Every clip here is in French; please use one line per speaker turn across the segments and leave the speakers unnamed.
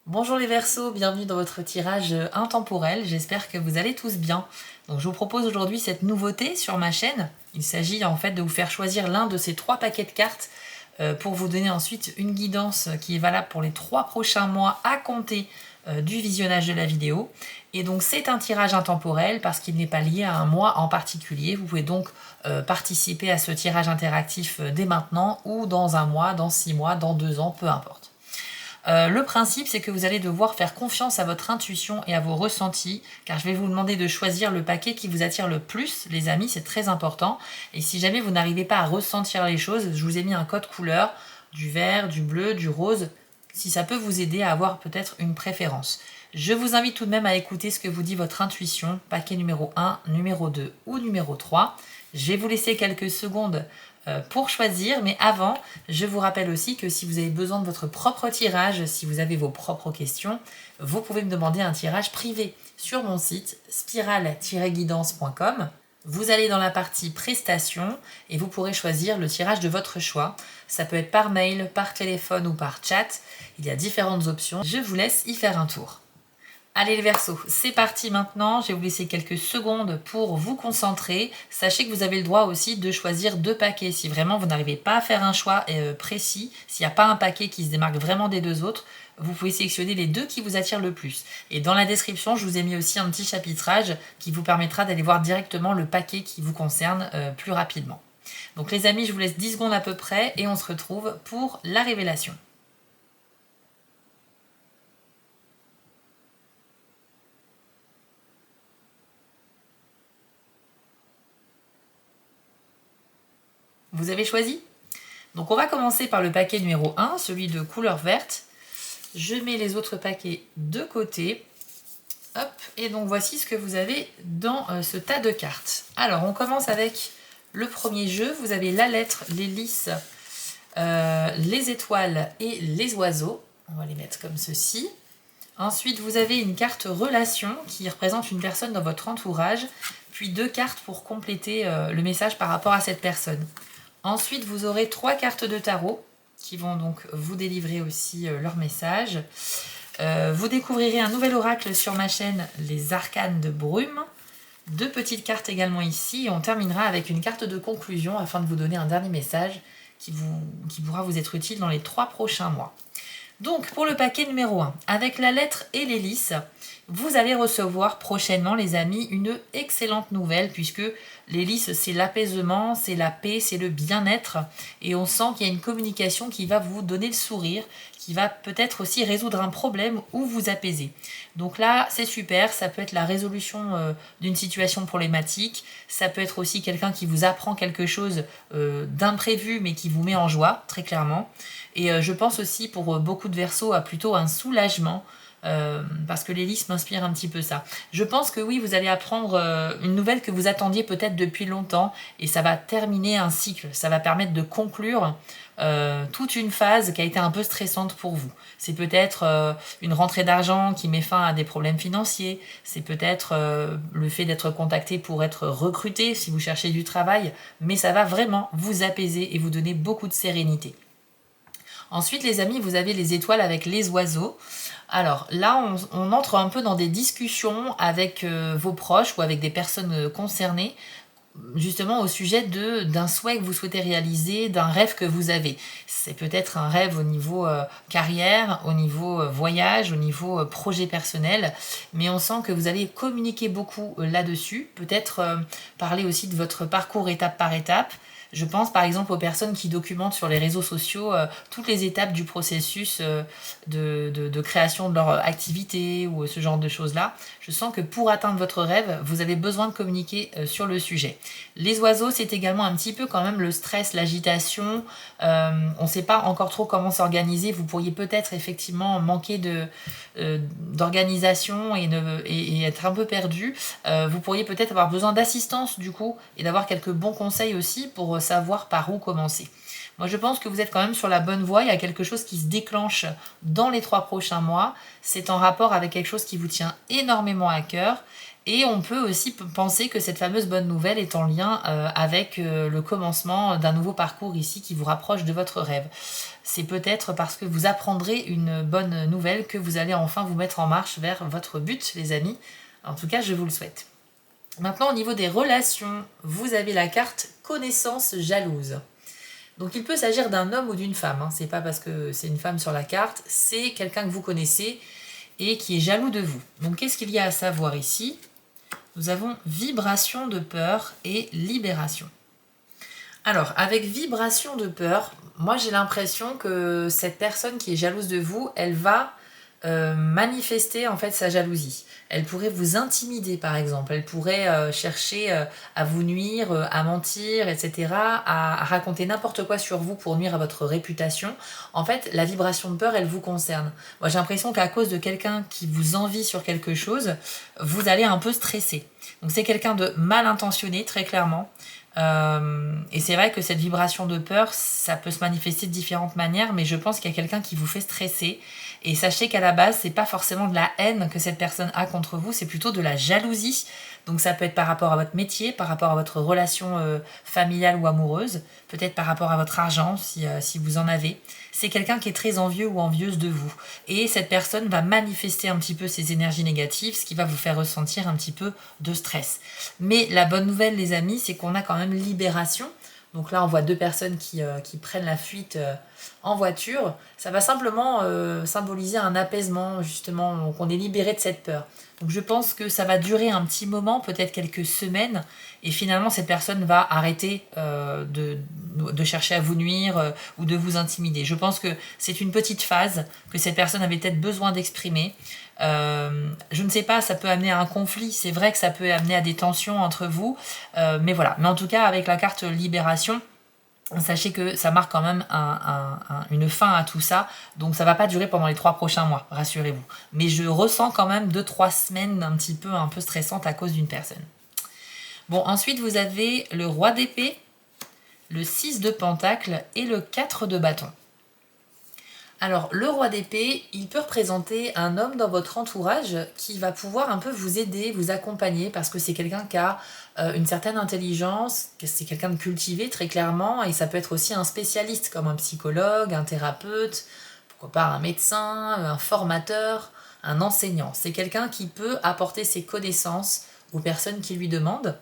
Bonjour les Verseaux, bienvenue dans votre tirage intemporel, j'espère que vous allez tous bien. Donc je vous propose aujourd'hui cette nouveauté sur ma chaîne. Il s'agit en fait de vous faire choisir l'un de ces 3 paquets de cartes pour vous donner ensuite une guidance qui est valable pour les 3 prochains mois à compter du visionnage de la vidéo. Et donc c'est un tirage intemporel parce qu'il n'est pas lié à un mois en particulier. Vous pouvez donc participer à ce tirage interactif dès maintenant ou dans un mois, dans 6 mois, dans 2 ans, peu importe. Le principe, c'est que vous allez devoir faire confiance à votre intuition et à vos ressentis, car je vais vous demander de choisir le paquet qui vous attire le plus, les amis, c'est très important. Et si jamais vous n'arrivez pas à ressentir les choses, je vous ai mis un code couleur, du vert, du bleu, du rose, si ça peut vous aider à avoir peut-être une préférence. Je vous invite tout de même à écouter ce que vous dit votre intuition, paquet numéro 1, numéro 2 ou numéro 3. Je vais vous laisser quelques secondes pour choisir, mais avant, je vous rappelle aussi que si vous avez besoin de votre propre tirage, si vous avez vos propres questions, vous pouvez me demander un tirage privé sur mon site spirale-guidance.com. Vous allez dans la partie prestations et vous pourrez choisir le tirage de votre choix. Ça peut être par mail, par téléphone ou par chat. Il y a différentes options. Je vous laisse y faire un tour. Allez les Verseaux, c'est parti maintenant. Je vais vous laisser quelques secondes pour vous concentrer. Sachez que vous avez le droit aussi de choisir 2 paquets. Si vraiment vous n'arrivez pas à faire un choix précis, s'il n'y a pas un paquet qui se démarque vraiment des 2 autres, vous pouvez sélectionner les 2 qui vous attirent le plus. Et dans la description, je vous ai mis aussi un petit chapitrage qui vous permettra d'aller voir directement le paquet qui vous concerne plus rapidement. Donc les amis, je vous laisse 10 secondes à peu près et on se retrouve pour la révélation. Vous avez choisi ? Donc on va commencer par le paquet numéro 1, celui de couleur verte. Je mets les autres paquets de côté. Hop, et donc voici ce que vous avez dans ce tas de cartes. Alors on commence avec le premier jeu. Vous avez la lettre, l'hélice, les étoiles et les oiseaux. On va les mettre comme ceci. Ensuite, vous avez une carte relation qui représente une personne dans votre entourage, puis 2 cartes pour compléter le message par rapport à cette personne. Ensuite, vous aurez 3 cartes de tarot qui vont donc vous délivrer aussi leur message. Vous découvrirez un nouvel oracle sur ma chaîne, les arcanes de brume. 2 petites cartes également ici. Et on terminera avec une carte de conclusion afin de vous donner un dernier message qui pourra vous être utile dans les 3 prochains mois. Donc, pour le paquet numéro 1, avec la lettre et l'hélice, vous allez recevoir prochainement, les amis, une excellente nouvelle, puisque l'hélice, c'est l'apaisement, c'est la paix, c'est le bien-être, et on sent qu'il y a une communication qui va vous donner le sourire, qui va peut-être aussi résoudre un problème ou vous apaiser. Donc là, c'est super, ça peut être la résolution d'une situation problématique, ça peut être aussi quelqu'un qui vous apprend quelque chose d'imprévu, mais qui vous met en joie, très clairement. Et je pense aussi pour beaucoup de Verseaux à plutôt un soulagement, parce que l'hélice m'inspire un petit peu ça. Je pense que oui, vous allez apprendre une nouvelle que vous attendiez peut-être depuis longtemps, et ça va terminer un cycle, ça va permettre de conclure toute une phase qui a été un peu stressante pour vous. C'est peut-être une rentrée d'argent qui met fin à des problèmes financiers, c'est peut-être le fait d'être contacté pour être recruté si vous cherchez du travail, mais ça va vraiment vous apaiser et vous donner beaucoup de sérénité. Ensuite, les amis, vous avez les étoiles avec les oiseaux. Alors là, on entre un peu dans des discussions avec vos proches ou avec des personnes concernées, justement au sujet d'un souhait que vous souhaitez réaliser, d'un rêve que vous avez. C'est peut-être un rêve au niveau carrière, au niveau voyage, au niveau projet personnel, mais on sent que vous allez communiquer beaucoup là-dessus, peut-être parler aussi de votre parcours étape par étape. Je pense par exemple aux personnes qui documentent sur les réseaux sociaux toutes les étapes du processus de création de leur activité ou ce genre de choses-là. Je sens que pour atteindre votre rêve, vous avez besoin de communiquer sur le sujet. Les oiseaux, c'est également un petit peu quand même le stress, l'agitation. On ne sait pas encore trop comment s'organiser. Vous pourriez peut-être effectivement manquer d'organisation et être un peu perdu. Vous pourriez peut-être avoir besoin d'assistance du coup et d'avoir quelques bons conseils aussi pour savoir par où commencer. Moi, je pense que vous êtes quand même sur la bonne voie. Il y a quelque chose qui se déclenche dans les 3 prochains mois. C'est en rapport avec quelque chose qui vous tient énormément à cœur. Et on peut aussi penser que cette fameuse bonne nouvelle est en lien avec le commencement d'un nouveau parcours ici qui vous rapproche de votre rêve. C'est peut-être parce que vous apprendrez une bonne nouvelle que vous allez enfin vous mettre en marche vers votre but, les amis. En tout cas, je vous le souhaite. Maintenant, au niveau des relations, vous avez la carte connaissance jalouse. Donc il peut s'agir d'un homme ou d'une femme, hein. C'est pas parce que c'est une femme sur la carte, c'est quelqu'un que vous connaissez et qui est jaloux de vous. Donc qu'est-ce qu'il y a à savoir ici? Nous avons vibration de peur et libération. Alors, avec vibration de peur, moi j'ai l'impression que cette personne qui est jalouse de vous, elle va manifester en fait sa jalousie. Elle pourrait vous intimider par exemple, elle pourrait chercher à vous nuire, à mentir, etc., à raconter n'importe quoi sur vous pour nuire à votre réputation. En fait, la vibration de peur, elle vous concerne. Moi j'ai l'impression qu'à cause de quelqu'un qui vous envie sur quelque chose, vous allez un peu stresser. Donc c'est quelqu'un de mal intentionné, très clairement. Et c'est vrai que cette vibration de peur, ça peut se manifester de différentes manières, mais je pense qu'il y a quelqu'un qui vous fait stresser. Et sachez qu'à la base, c'est pas forcément de la haine que cette personne a contre vous, c'est plutôt de la jalousie. Donc ça peut être par rapport à votre métier, par rapport à votre relation familiale ou amoureuse, peut-être par rapport à votre argent si vous en avez. C'est quelqu'un qui est très envieux ou envieuse de vous. Et cette personne va manifester un petit peu ses énergies négatives, ce qui va vous faire ressentir un petit peu de stress. Mais la bonne nouvelle, les amis, c'est qu'on a quand même libération. Donc là, on voit 2 personnes qui prennent la fuite en voiture. Ça va simplement symboliser un apaisement, justement, qu'on est libéré de cette peur. Donc je pense que ça va durer un petit moment, peut-être quelques semaines, et finalement cette personne va arrêter de chercher à vous nuire ou de vous intimider. Je pense que c'est une petite phase que cette personne avait peut-être besoin d'exprimer. Je ne sais pas, ça peut amener à un conflit, c'est vrai que ça peut amener à des tensions entre vous, mais voilà. Mais en tout cas, avec la carte libération, sachez que ça marque quand même une fin à tout ça, donc ça va pas durer pendant les 3 prochains mois, rassurez-vous. Mais je ressens quand même 2-3 semaines un peu stressantes à cause d'une personne. Bon, ensuite vous avez le roi d'épée, le 6 de pentacle et le 4 de bâton. Alors, le roi d'épée, il peut représenter un homme dans votre entourage qui va pouvoir un peu vous aider, vous accompagner, parce que c'est quelqu'un qui a une certaine intelligence, que c'est quelqu'un de cultivé très clairement, et ça peut être aussi un spécialiste comme un psychologue, un thérapeute, pourquoi pas un médecin, un formateur, un enseignant. C'est quelqu'un qui peut apporter ses connaissances aux personnes qui lui demandent.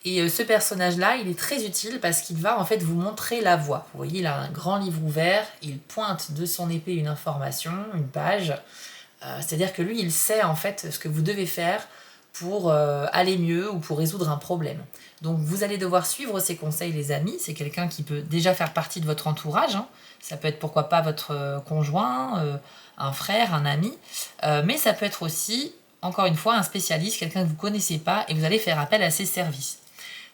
Et ce personnage-là, il est très utile parce qu'il va en fait vous montrer la voie. Vous voyez, il a un grand livre ouvert, il pointe de son épée une information, une page. C'est-à-dire que lui, il sait en fait ce que vous devez faire pour aller mieux ou pour résoudre un problème. Donc vous allez devoir suivre ses conseils, les amis. C'est quelqu'un qui peut déjà faire partie de votre entourage, hein. Ça peut être pourquoi pas votre conjoint, un frère, un ami. Mais ça peut être aussi, encore une fois, un spécialiste, quelqu'un que vous ne connaissez pas et vous allez faire appel à ses services.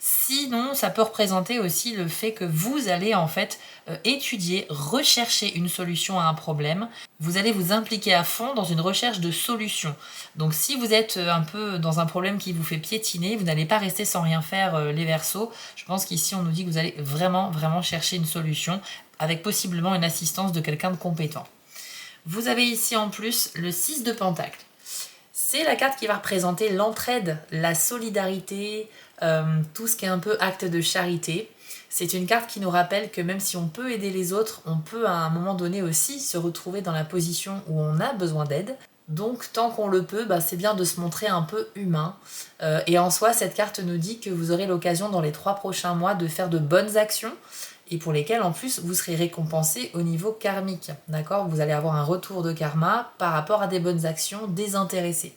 Sinon, ça peut représenter aussi le fait que vous allez en fait étudier, rechercher une solution à un problème. Vous allez vous impliquer à fond dans une recherche de solution. Donc si vous êtes un peu dans un problème qui vous fait piétiner, vous n'allez pas rester sans rien faire les Verseaux. Je pense qu'ici on nous dit que vous allez vraiment chercher une solution avec possiblement une assistance de quelqu'un de compétent. Vous avez ici en plus le 6 de pentacle. C'est la carte qui va représenter l'entraide, la solidarité, tout ce qui est un peu acte de charité. C'est une carte qui nous rappelle que même si on peut aider les autres, on peut à un moment donné aussi se retrouver dans la position où on a besoin d'aide. Donc tant qu'on le peut, c'est bien de se montrer un peu humain. Et en soi, cette carte nous dit que vous aurez l'occasion dans les 3 prochains mois de faire de bonnes actions et pour lesquelles en plus vous serez récompensé au niveau karmique. D'accord ? Vous allez avoir un retour de karma par rapport à des bonnes actions désintéressées.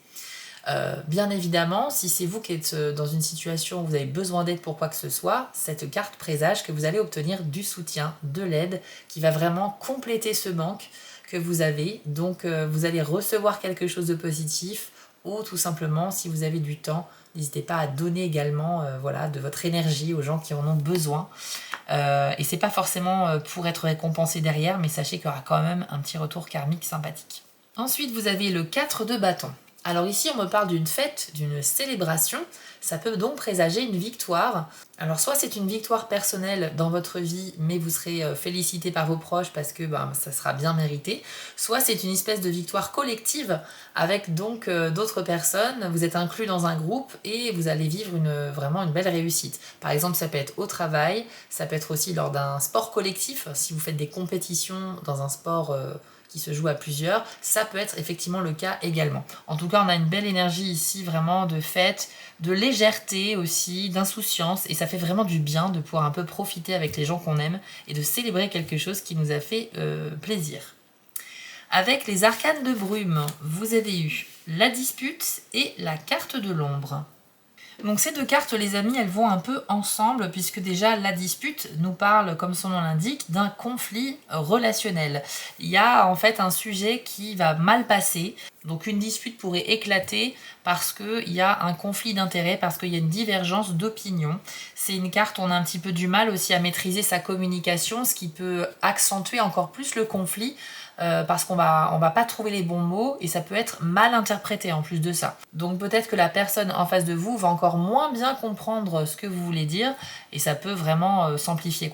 Bien évidemment, si c'est vous qui êtes dans une situation où vous avez besoin d'aide pour quoi que ce soit, cette carte présage que vous allez obtenir du soutien, de l'aide, qui va vraiment compléter ce manque que vous avez. Donc vous allez recevoir quelque chose de positif, ou tout simplement, si vous avez du temps, n'hésitez pas à donner également de votre énergie aux gens qui en ont besoin. Et c'est pas forcément pour être récompensé derrière, mais sachez qu'il y aura quand même un petit retour karmique sympathique. Ensuite, vous avez le 4 de bâton. Alors ici, on me parle d'une fête, d'une célébration. Ça peut donc présager une victoire. Alors soit c'est une victoire personnelle dans votre vie, mais vous serez félicité par vos proches parce que ça sera bien mérité. Soit c'est une espèce de victoire collective avec donc d'autres personnes. Vous êtes inclus dans un groupe et vous allez vivre vraiment une belle réussite. Par exemple, ça peut être au travail, ça peut être aussi lors d'un sport collectif. Si vous faites des compétitions dans un sport qui se joue à plusieurs, ça peut être effectivement le cas également. En tout cas, on a une belle énergie ici, vraiment de fête, de légèreté aussi, d'insouciance, et ça fait vraiment du bien de pouvoir un peu profiter avec les gens qu'on aime et de célébrer quelque chose qui nous a fait plaisir. Avec les arcanes de brume, vous avez eu la dispute et la carte de l'ombre. Donc ces deux cartes, les amis, elles vont un peu ensemble puisque déjà la dispute nous parle, comme son nom l'indique, d'un conflit relationnel. Il y a en fait un sujet qui va mal passer. Donc une dispute pourrait éclater parce qu'il y a un conflit d'intérêts, parce qu'il y a une divergence d'opinion. C'est une carte où on a un petit peu du mal aussi à maîtriser sa communication, ce qui peut accentuer encore plus le conflit. Parce qu'on va pas trouver les bons mots et ça peut être mal interprété en plus de ça. Donc peut-être que la personne en face de vous va encore moins bien comprendre ce que vous voulez dire et ça peut vraiment s'amplifier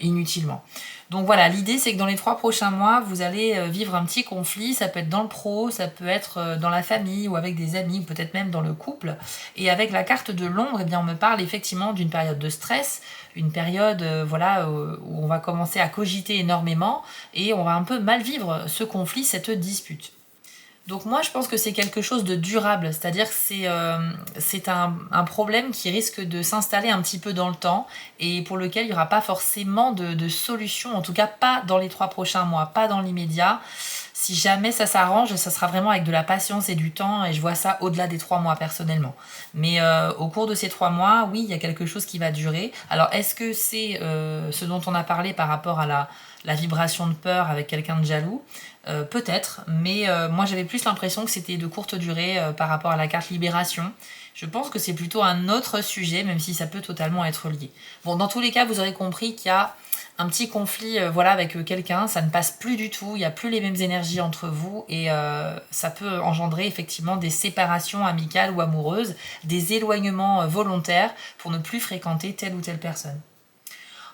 inutilement. Donc voilà, l'idée c'est que dans les 3 prochains mois, vous allez vivre un petit conflit, ça peut être dans le pro, ça peut être dans la famille ou avec des amis, ou peut-être même dans le couple. Et avec la carte de l'ombre, eh bien on me parle effectivement d'une période de stress, une période où on va commencer à cogiter énormément et on va un peu mal vivre ce conflit, cette dispute. Donc moi je pense que c'est quelque chose de durable, c'est-à-dire que c'est un problème qui risque de s'installer un petit peu dans le temps et pour lequel il n'y aura pas forcément de solution, en tout cas pas dans les 3 prochains mois, pas dans l'immédiat. Si jamais ça s'arrange, ça sera vraiment avec de la patience et du temps et je vois ça au-delà des 3 mois personnellement. Mais au cours de ces 3 mois, oui, il y a quelque chose qui va durer. Alors est-ce que c'est ce dont on a parlé par rapport à la vibration de peur avec quelqu'un de jaloux? Peut-être, mais moi j'avais plus l'impression que c'était de courte durée par rapport à la carte libération. Je pense que c'est plutôt un autre sujet, même si ça peut totalement être lié. Bon, dans tous les cas, vous aurez compris qu'il y a un petit conflit avec quelqu'un, ça ne passe plus du tout, il n'y a plus les mêmes énergies entre vous et ça peut engendrer effectivement des séparations amicales ou amoureuses, des éloignements volontaires pour ne plus fréquenter telle ou telle personne.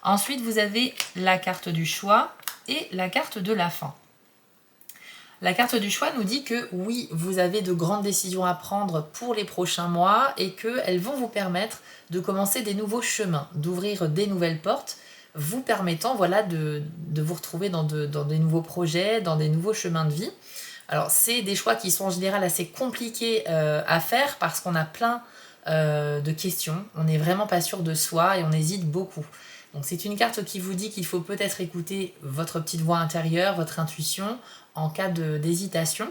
Ensuite, vous avez la carte du choix et la carte de la fin. La carte du choix nous dit que oui, vous avez de grandes décisions à prendre pour les prochains mois et qu'elles vont vous permettre de commencer des nouveaux chemins, d'ouvrir des nouvelles portes, vous permettant de vous retrouver dans des nouveaux projets, dans des nouveaux chemins de vie. Alors c'est des choix qui sont en général assez compliqués à faire parce qu'on a plein de questions, on n'est vraiment pas sûr de soi et on hésite beaucoup. Donc c'est une carte qui vous dit qu'il faut peut-être écouter votre petite voix intérieure, votre intuition, en cas d'hésitation.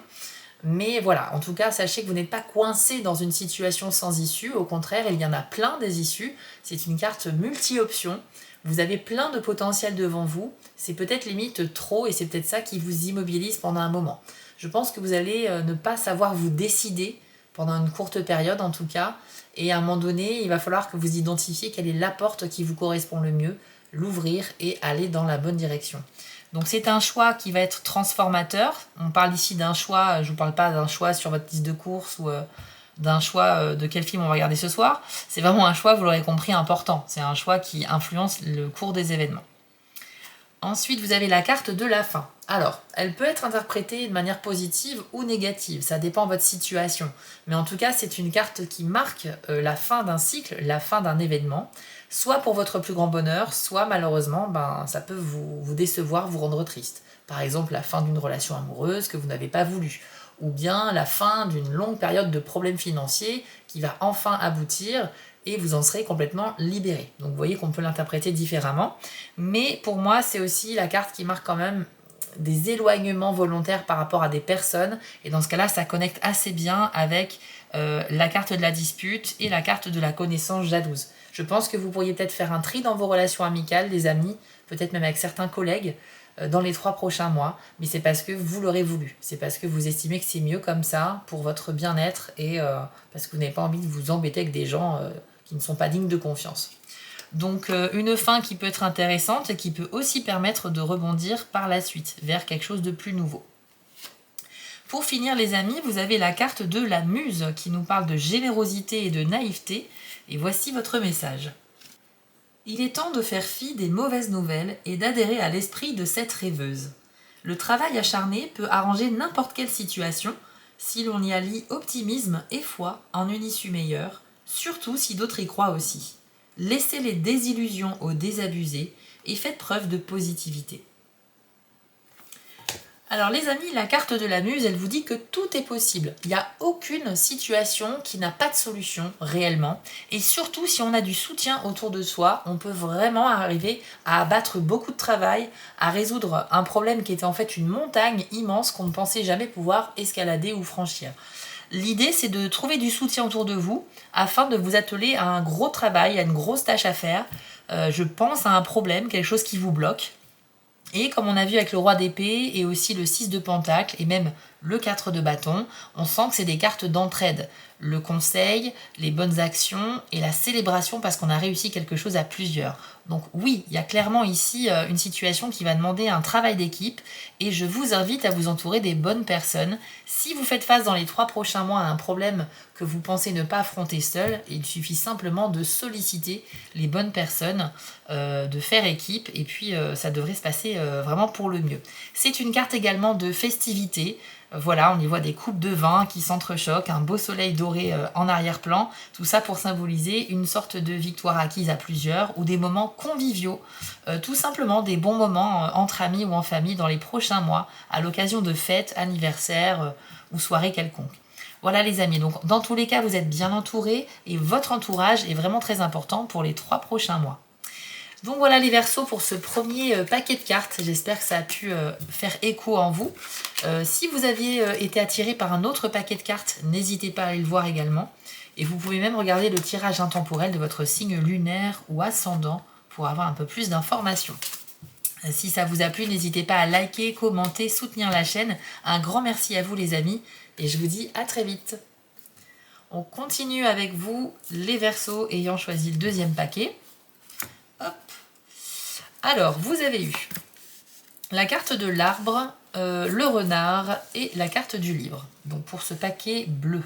Mais voilà, en tout cas, sachez que vous n'êtes pas coincé dans une situation sans issue. Au contraire, il y en a plein des issues. C'est une carte multi-options. Vous avez plein de potentiel devant vous. C'est peut-être limite trop et c'est peut-être ça qui vous immobilise pendant un moment. Je pense que vous allez ne pas savoir vous décider pendant une courte période en tout cas. Et à un moment donné, il va falloir que vous identifiez quelle est la porte qui vous correspond le mieux, l'ouvrir et aller dans la bonne direction. Donc c'est un choix qui va être transformateur. On parle ici d'un choix, je ne vous parle pas d'un choix sur votre liste de courses ou d'un choix de quel film on va regarder ce soir. C'est vraiment un choix, vous l'aurez compris, important. C'est un choix qui influence le cours des événements. Ensuite, vous avez la carte de la fin. Alors, elle peut être interprétée de manière positive ou négative, ça dépend de votre situation. Mais en tout cas, c'est une carte qui marque la fin d'un cycle, la fin d'un événement, soit pour votre plus grand bonheur, soit malheureusement, ça peut vous décevoir, vous rendre triste. Par exemple, la fin d'une relation amoureuse que vous n'avez pas voulu, ou bien la fin d'une longue période de problèmes financiers qui va enfin aboutir et vous en serez complètement libéré. Donc vous voyez qu'on peut l'interpréter différemment. Mais pour moi, c'est aussi la carte qui marque quand même des éloignements volontaires par rapport à des personnes. Et dans ce cas-là, ça connecte assez bien avec la carte de la dispute et la carte de la connaissance jalouse. Je pense que vous pourriez peut-être faire un tri dans vos relations amicales, des amis, peut-être même avec certains collègues, dans les 3 prochains mois, mais c'est parce que vous l'aurez voulu. C'est parce que vous estimez que c'est mieux comme ça pour votre bien-être et parce que vous n'avez pas envie de vous embêter avec des gens qui ne sont pas dignes de confiance. Donc une fin qui peut être intéressante et qui peut aussi permettre de rebondir par la suite vers quelque chose de plus nouveau. Pour finir les amis, vous avez la carte de la muse qui nous parle de générosité et de naïveté. Et voici votre message. Il est temps de faire fi des mauvaises nouvelles et d'adhérer à l'esprit de cette rêveuse. Le travail acharné peut arranger n'importe quelle situation si l'on y allie optimisme et foi en une issue meilleure, surtout si d'autres y croient aussi. Laissez les désillusions aux désabusés et faites preuve de positivité. Alors les amis, la carte de la muse, elle vous dit que tout est possible. Il n'y a aucune situation qui n'a pas de solution réellement. Et surtout, si on a du soutien autour de soi, on peut vraiment arriver à abattre beaucoup de travail, à résoudre un problème qui était en fait une montagne immense qu'on ne pensait jamais pouvoir escalader ou franchir. L'idée, c'est de trouver du soutien autour de vous afin de vous atteler à un gros travail, à une grosse tâche à faire. Je pense à un problème, quelque chose qui vous bloque. Et comme on a vu avec le roi d'épée et aussi le 6 de pentacle et même le 4 de bâton, on sent que c'est des cartes d'entraide. Le conseil, les bonnes actions et la célébration parce qu'on a réussi quelque chose à plusieurs. Donc oui, il y a clairement ici une situation qui va demander un travail d'équipe et je vous invite à vous entourer des bonnes personnes. Si vous faites face dans les 3 prochains mois à un problème que vous pensez ne pas affronter seul, il suffit simplement de solliciter les bonnes personnes, de faire équipe et puis ça devrait se passer vraiment pour le mieux. C'est une carte également de festivité. Voilà, on y voit des coupes de vin qui s'entrechoquent, un beau soleil doré en arrière-plan, tout ça pour symboliser une sorte de victoire acquise à plusieurs ou des moments conviviaux, tout simplement des bons moments entre amis ou en famille dans les prochains mois à l'occasion de fêtes, anniversaires ou soirées quelconques. Voilà les amis, donc dans tous les cas vous êtes bien entourés et votre entourage est vraiment très important pour les 3 prochains mois. Donc voilà les Verseaux pour ce premier paquet de cartes. J'espère que ça a pu faire écho en vous. Si vous aviez été attiré par un autre paquet de cartes, n'hésitez pas à aller le voir également. Et vous pouvez même regarder le tirage intemporel de votre signe lunaire ou ascendant pour avoir un peu plus d'informations. Si ça vous a plu, n'hésitez pas à liker, commenter, soutenir la chaîne. Un grand merci à vous les amis et je vous dis à très vite. On continue avec vous les Verseaux ayant choisi le deuxième paquet. Hop. Alors, vous avez eu la carte de l'arbre, le renard et la carte du livre. Donc pour ce paquet bleu.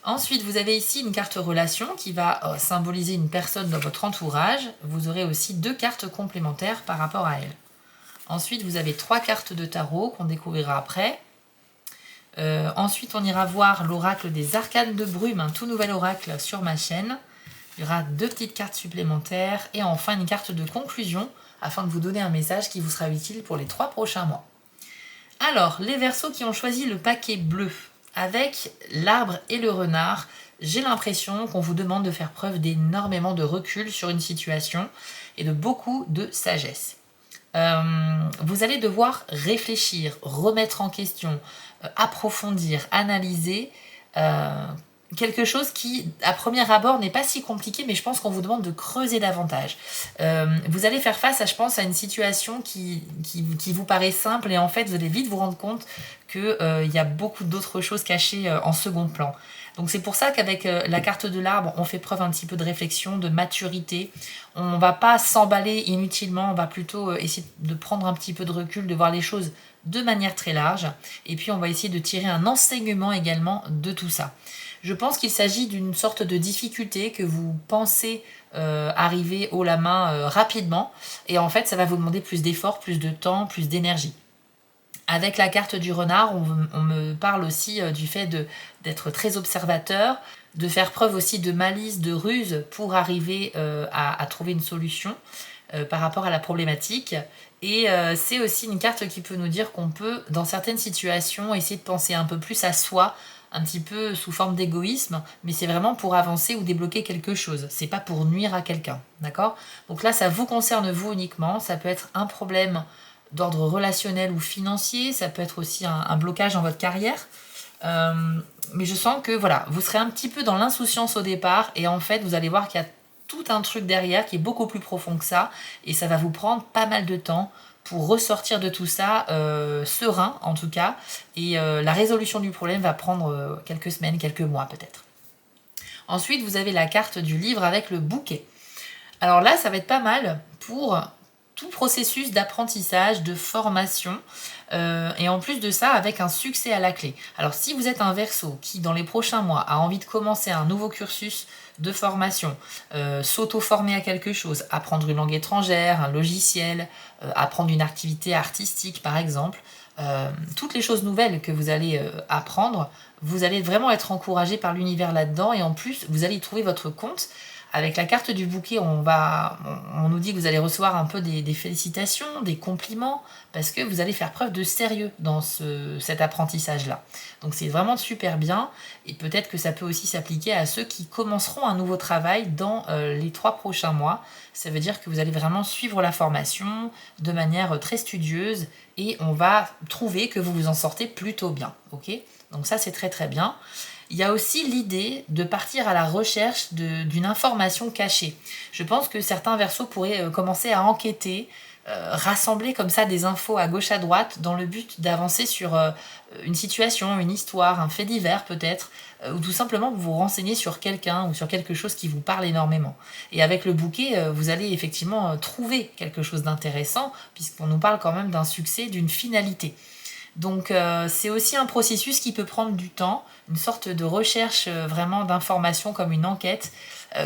Ensuite, vous avez ici une carte relation qui va symboliser une personne dans votre entourage. Vous aurez aussi 2 cartes complémentaires par rapport à elle. Ensuite, vous avez 3 cartes de tarot qu'on découvrira après. Ensuite, on ira voir l'oracle des arcanes de brume, un tout nouvel oracle sur ma chaîne. Il y aura 2 petites cartes supplémentaires et enfin une carte de conclusion afin de vous donner un message qui vous sera utile pour les 3 prochains mois. Alors, les Verseaux qui ont choisi le paquet bleu avec l'arbre et le renard, j'ai l'impression qu'on vous demande de faire preuve d'énormément de recul sur une situation et de beaucoup de sagesse. Vous allez devoir réfléchir, remettre en question, approfondir, analyser quelque chose qui, à premier abord, n'est pas si compliqué, mais je pense qu'on vous demande de creuser davantage. Vous allez faire face, je pense, à une situation qui vous paraît simple et en fait, vous allez vite vous rendre compte qu'il y a beaucoup d'autres choses cachées en second plan. Donc c'est pour ça qu'avec la carte de l'arbre, on fait preuve un petit peu de réflexion, de maturité. On ne va pas s'emballer inutilement, on va plutôt essayer de prendre un petit peu de recul, de voir les choses de manière très large. Et puis on va essayer de tirer un enseignement également de tout ça. Je pense qu'il s'agit d'une sorte de difficulté que vous pensez arriver haut la main rapidement. Et en fait, ça va vous demander plus d'efforts, plus de temps, plus d'énergie. Avec la carte du renard, on me parle aussi du fait d'être très observateur, de faire preuve aussi de malice, de ruse pour arriver à trouver une solution par rapport à la problématique. Et c'est aussi une carte qui peut nous dire qu'on peut, dans certaines situations, essayer de penser un peu plus à soi, un petit peu sous forme d'égoïsme, mais c'est vraiment pour avancer ou débloquer quelque chose. C'est pas pour nuire à quelqu'un, d'accord ? Donc là, ça vous concerne vous uniquement. Ça peut être un problème d'ordre relationnel ou financier. Ça peut être aussi un blocage dans votre carrière. Mais je sens que voilà, vous serez un petit peu dans l'insouciance au départ et en fait, vous allez voir qu'il y a tout un truc derrière qui est beaucoup plus profond que ça et ça va vous prendre pas mal de temps pour ressortir de tout ça serein en tout cas et la résolution du problème va prendre quelques semaines, quelques mois peut-être. Ensuite, vous avez la carte du livre avec le bouquet. Alors là, ça va être pas mal pour tout processus d'apprentissage, de formation, et en plus de ça, avec un succès à la clé. Alors si vous êtes un Verseau qui, dans les prochains mois, a envie de commencer un nouveau cursus de formation, s'auto-former à quelque chose, apprendre une langue étrangère, un logiciel, apprendre une activité artistique par exemple, toutes les choses nouvelles que vous allez apprendre, vous allez vraiment être encouragé par l'univers là-dedans, et en plus, vous allez y trouver votre compte. Avec la carte du bouquet, on nous dit que vous allez recevoir un peu des félicitations, des compliments, parce que vous allez faire preuve de sérieux dans cet apprentissage-là. Donc c'est vraiment super bien, et peut-être que ça peut aussi s'appliquer à ceux qui commenceront un nouveau travail dans les 3 prochains mois. Ça veut dire que vous allez vraiment suivre la formation de manière très studieuse, et on va trouver que vous vous en sortez plutôt bien. Ok ? Donc ça, c'est très très bien. Il y a aussi l'idée de partir à la recherche d'une information cachée. Je pense que certains Verseaux pourraient commencer à enquêter, rassembler comme ça des infos à gauche à droite dans le but d'avancer sur une situation, une histoire, un fait divers peut-être, ou tout simplement vous renseigner sur quelqu'un ou sur quelque chose qui vous parle énormément. Et avec le bouquet, vous allez effectivement trouver quelque chose d'intéressant, puisqu'on nous parle quand même d'un succès, d'une finalité. Donc c'est aussi un processus qui peut prendre du temps, une sorte de recherche vraiment d'informations comme une enquête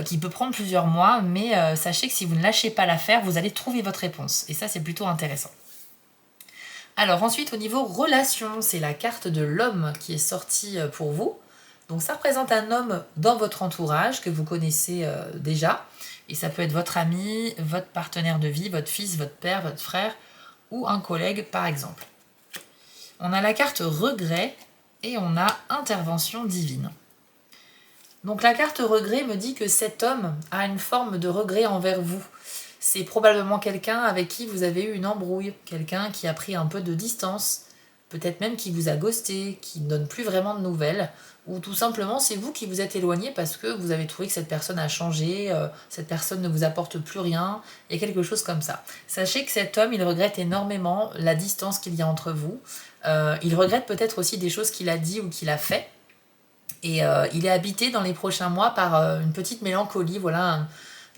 qui peut prendre plusieurs mois, mais sachez que si vous ne lâchez pas l'affaire, vous allez trouver votre réponse. Et ça, c'est plutôt intéressant. Alors ensuite, au niveau relation, c'est la carte de l'homme qui est sortie pour vous. Donc ça représente un homme dans votre entourage que vous connaissez déjà. Et ça peut être votre ami, votre partenaire de vie, votre fils, votre père, votre frère ou un collègue par exemple. On a la carte regret et on a intervention divine. Donc la carte regret me dit que cet homme a une forme de regret envers vous. C'est probablement quelqu'un avec qui vous avez eu une embrouille, quelqu'un qui a pris un peu de distance, peut-être même qui vous a ghosté, qui ne donne plus vraiment de nouvelles, ou tout simplement c'est vous qui vous êtes éloigné parce que vous avez trouvé que cette personne a changé, cette personne ne vous apporte plus rien, et quelque chose comme ça. Sachez que cet homme, il regrette énormément la distance qu'il y a entre vous. Il regrette peut-être aussi des choses qu'il a dit ou qu'il a fait. Et il est habité dans les prochains mois par une petite mélancolie, voilà,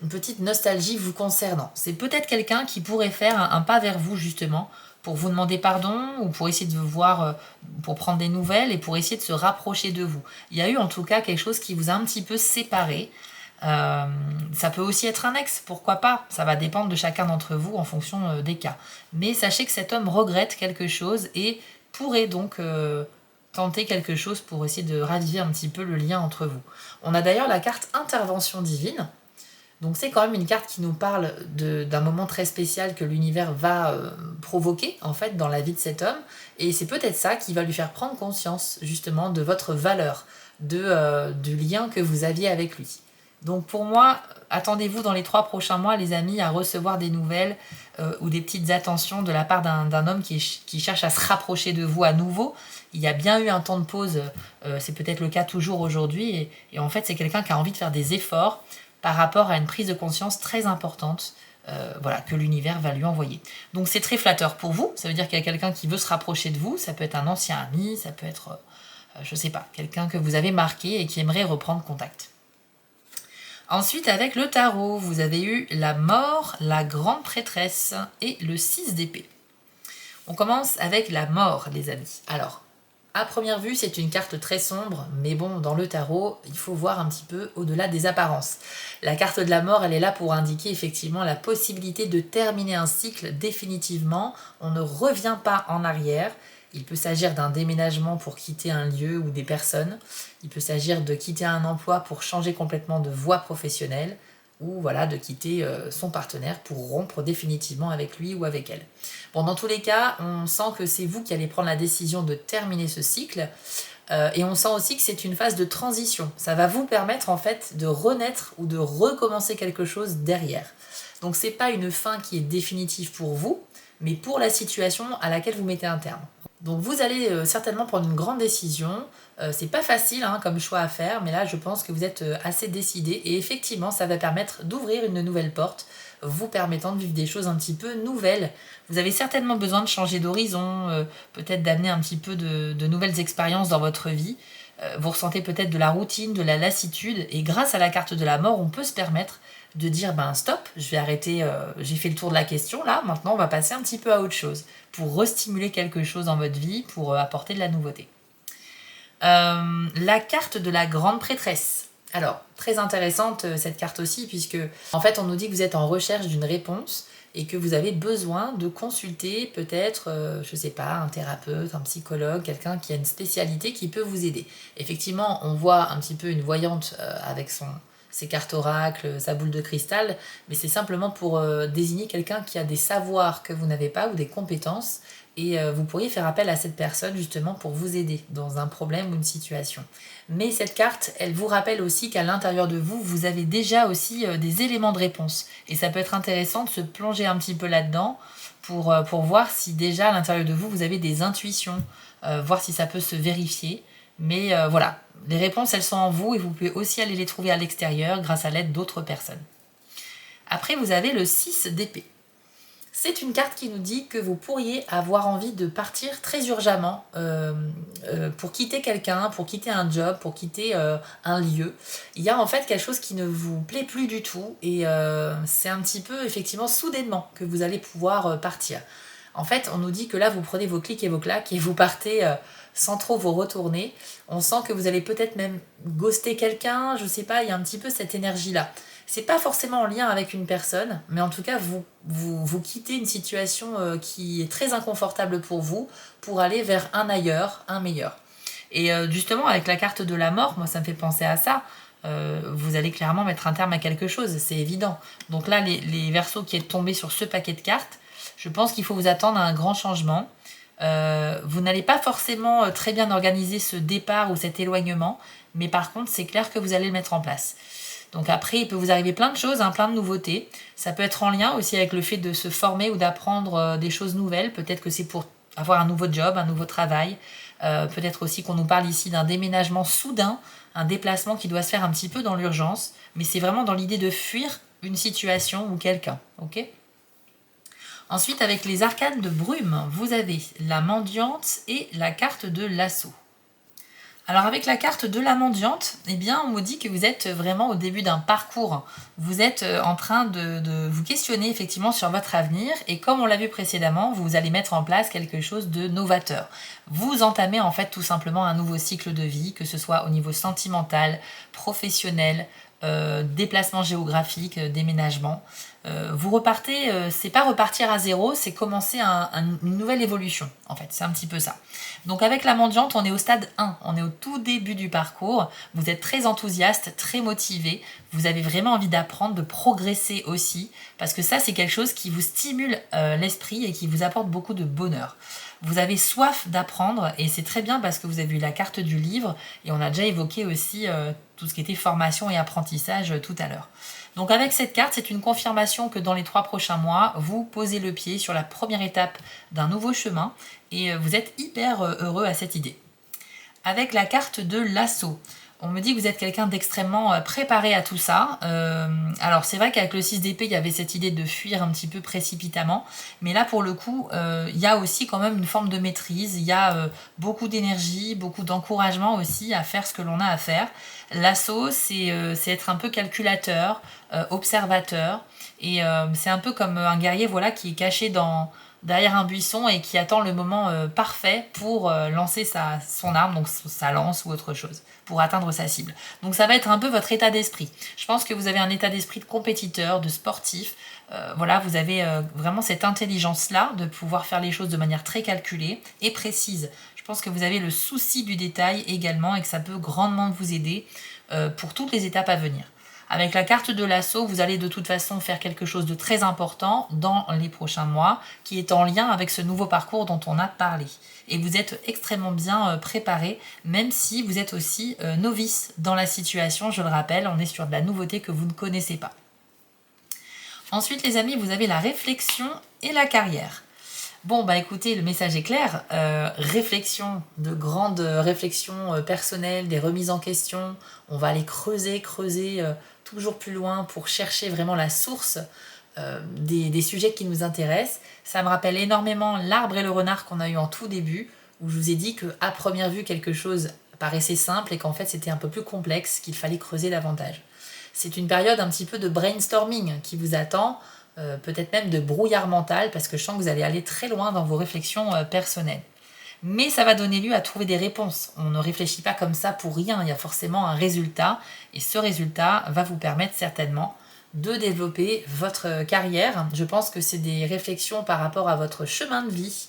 une petite nostalgie vous concernant. C'est peut-être quelqu'un qui pourrait faire un pas vers vous justement, pour vous demander pardon, ou pour essayer de vous voir, pour prendre des nouvelles, et pour essayer de se rapprocher de vous. Il y a eu en tout cas quelque chose qui vous a un petit peu séparé. Ça peut aussi être un ex, pourquoi pas, ça va dépendre de chacun d'entre vous en fonction des cas. Mais sachez que cet homme regrette quelque chose et pourrait donc tenter quelque chose pour essayer de raviver un petit peu le lien entre vous. On a d'ailleurs la carte intervention divine, donc c'est quand même une carte qui nous parle d'un moment très spécial que l'univers va provoquer en fait dans la vie de cet homme, et c'est peut-être ça qui va lui faire prendre conscience justement de votre valeur, du lien que vous aviez avec lui. Donc pour moi, attendez-vous dans les 3 prochains mois, les amis, à recevoir des nouvelles ou des petites attentions de la part d'un homme qui cherche à se rapprocher de vous à nouveau. Il y a bien eu un temps de pause, c'est peut-être le cas toujours aujourd'hui, et en fait c'est quelqu'un qui a envie de faire des efforts par rapport à une prise de conscience très importante que l'univers va lui envoyer. Donc c'est très flatteur pour vous, ça veut dire qu'il y a quelqu'un qui veut se rapprocher de vous, ça peut être un ancien ami, ça peut être, je sais pas, quelqu'un que vous avez marqué et qui aimerait reprendre contact. Ensuite, avec le tarot, vous avez eu la mort, la grande prêtresse et le 6 d'épée. On commence avec la mort, les amis. Alors, à première vue, c'est une carte très sombre, mais bon, dans le tarot, il faut voir un petit peu au-delà des apparences. La carte de la mort, elle est là pour indiquer effectivement la possibilité de terminer un cycle définitivement. On ne revient pas en arrière. Il peut s'agir d'un déménagement pour quitter un lieu ou des personnes. Il peut s'agir de quitter un emploi pour changer complètement de voie professionnelle, ou voilà, de quitter son partenaire pour rompre définitivement avec lui ou avec elle. Bon, dans tous les cas, on sent que c'est vous qui allez prendre la décision de terminer ce cycle, et on sent aussi que c'est une phase de transition. Ça va vous permettre en fait de renaître ou de recommencer quelque chose derrière. Donc c'est pas une fin qui est définitive pour vous, mais pour la situation à laquelle vous mettez un terme. Donc vous allez certainement prendre une grande décision. C'est pas facile comme choix à faire, mais là je pense que vous êtes assez décidé, et effectivement ça va permettre d'ouvrir une nouvelle porte, vous permettant de vivre des choses un petit peu nouvelles. Vous avez certainement besoin de changer d'horizon, peut-être d'amener un petit peu de nouvelles expériences dans votre vie. Vous ressentez peut-être de la routine, de la lassitude, et grâce à la carte de la mort, on peut se permettre de dire ben stop, je vais arrêter, j'ai fait le tour de la question, là, maintenant on va passer un petit peu à autre chose, pour restimuler quelque chose dans votre vie, pour apporter de la nouveauté. La carte de la grande prêtresse. Alors, très intéressante cette carte aussi, puisque en fait on nous dit que vous êtes en recherche d'une réponse et que vous avez besoin de consulter peut-être, je sais pas, un thérapeute, un psychologue, quelqu'un qui a une spécialité qui peut vous aider. Effectivement, on voit un petit peu une voyante avec ses cartes oracles, sa boule de cristal, mais c'est simplement pour désigner quelqu'un qui a des savoirs que vous n'avez pas ou des compétences, et vous pourriez faire appel à cette personne justement pour vous aider dans un problème ou une situation. Mais cette carte, elle vous rappelle aussi qu'à l'intérieur de vous, vous avez déjà aussi des éléments de réponse. Et ça peut être intéressant de se plonger un petit peu là-dedans pour voir si déjà à l'intérieur de vous, vous avez des intuitions, voir si ça peut se vérifier. Mais voilà, les réponses, elles sont en vous et vous pouvez aussi aller les trouver à l'extérieur grâce à l'aide d'autres personnes. Après, vous avez le 6 d'épée. C'est une carte qui nous dit que vous pourriez avoir envie de partir très urgemment pour quitter quelqu'un, pour quitter un job, pour quitter un lieu. Il y a en fait quelque chose qui ne vous plaît plus du tout et c'est un petit peu effectivement soudainement que vous allez pouvoir partir. En fait, on nous dit que là, vous prenez vos clics et vos claques et vous partez sans trop vous retourner. On sent que vous allez peut-être même ghoster quelqu'un, je sais pas, il y a un petit peu cette énergie-là. C'est pas forcément en lien avec une personne, mais en tout cas, vous quittez une situation qui est très inconfortable pour vous pour aller vers un ailleurs, un meilleur. Et justement, avec la carte de la mort, moi, ça me fait penser à ça. Vous allez clairement mettre un terme à quelque chose, c'est évident. Donc là, les versos qui est tombé sur ce paquet de cartes, je pense qu'il faut vous attendre à un grand changement. Vous n'allez pas forcément très bien organiser ce départ ou cet éloignement, mais par contre, c'est clair que vous allez le mettre en place. Donc après, il peut vous arriver plein de choses, plein de nouveautés. Ça peut être en lien aussi avec le fait de se former ou d'apprendre des choses nouvelles. Peut-être que c'est pour avoir un nouveau job, un nouveau travail. Peut-être aussi qu'on nous parle ici d'un déménagement soudain, un déplacement qui doit se faire un petit peu dans l'urgence. Mais c'est vraiment dans l'idée de fuir une situation ou quelqu'un. Ok ? Ensuite, avec les arcanes de brume, vous avez la mendiante et la carte de l'assaut. Alors avec la carte de la mendiante, eh bien on vous dit que vous êtes vraiment au début d'un parcours. Vous êtes en train de vous questionner effectivement sur votre avenir et comme on l'a vu précédemment, vous allez mettre en place quelque chose de novateur. Vous entamez en fait tout simplement un nouveau cycle de vie, que ce soit au niveau sentimental, professionnel, déplacement géographique, déménagement. Vous repartez, c'est pas repartir à zéro, c'est commencer une nouvelle évolution, en fait, c'est un petit peu ça. Donc avec la mendiante, on est au stade 1, on est au tout début du parcours, vous êtes très enthousiaste, très motivé, vous avez vraiment envie d'apprendre, de progresser aussi, parce que ça c'est quelque chose qui vous stimule l'esprit et qui vous apporte beaucoup de bonheur. Vous avez soif d'apprendre et c'est très bien parce que vous avez eu la carte du livre et on a déjà évoqué aussi tout ce qui était formation et apprentissage tout à l'heure. Donc avec cette carte, c'est une confirmation que dans les 3 prochains mois, vous posez le pied sur la première étape d'un nouveau chemin et vous êtes hyper heureux à cette idée. Avec la carte de l'assaut, on me dit que vous êtes quelqu'un d'extrêmement préparé à tout ça. Alors c'est vrai qu'avec le 6 d'épée, il y avait cette idée de fuir un petit peu précipitamment. Mais là, pour le coup, il y a aussi quand même une forme de maîtrise. Il y a beaucoup d'énergie, beaucoup d'encouragement aussi à faire ce que l'on a à faire. L'assaut, c'est être un peu calculateur, observateur. Et c'est un peu comme un guerrier voilà, qui est caché derrière un buisson et qui attend le moment parfait pour lancer son arme, donc sa lance ou autre chose, pour atteindre sa cible. Donc ça va être un peu votre état d'esprit. Je pense que vous avez un état d'esprit de compétiteur, de sportif. Voilà, vous avez vraiment cette intelligence-là de pouvoir faire les choses de manière très calculée et précise. Je pense que vous avez le souci du détail également et que ça peut grandement vous aider pour toutes les étapes à venir. Avec la carte de l'assaut, vous allez de toute façon faire quelque chose de très important dans les prochains mois, qui est en lien avec ce nouveau parcours dont on a parlé. Et vous êtes extrêmement bien préparé, même si vous êtes aussi novice dans la situation, je le rappelle, on est sur de la nouveauté que vous ne connaissez pas. Ensuite les amis, vous avez la réflexion et la carrière. Bon, bah écoutez, le message est clair. Réflexion, de grandes réflexions personnelles, des remises en question. On va aller creuser toujours plus loin pour chercher vraiment la source des sujets qui nous intéressent. Ça me rappelle énormément l'arbre et le renard qu'on a eu en tout début, où je vous ai dit qu'à première vue, quelque chose paraissait simple et qu'en fait, c'était un peu plus complexe, qu'il fallait creuser davantage. C'est une période un petit peu de brainstorming qui vous attend, peut-être même de brouillard mental, parce que je sens que vous allez aller très loin dans vos réflexions personnelles. Mais ça va donner lieu à trouver des réponses. On ne réfléchit pas comme ça pour rien, il y a forcément un résultat, et ce résultat va vous permettre certainement de développer votre carrière. Je pense que c'est des réflexions par rapport à votre chemin de vie.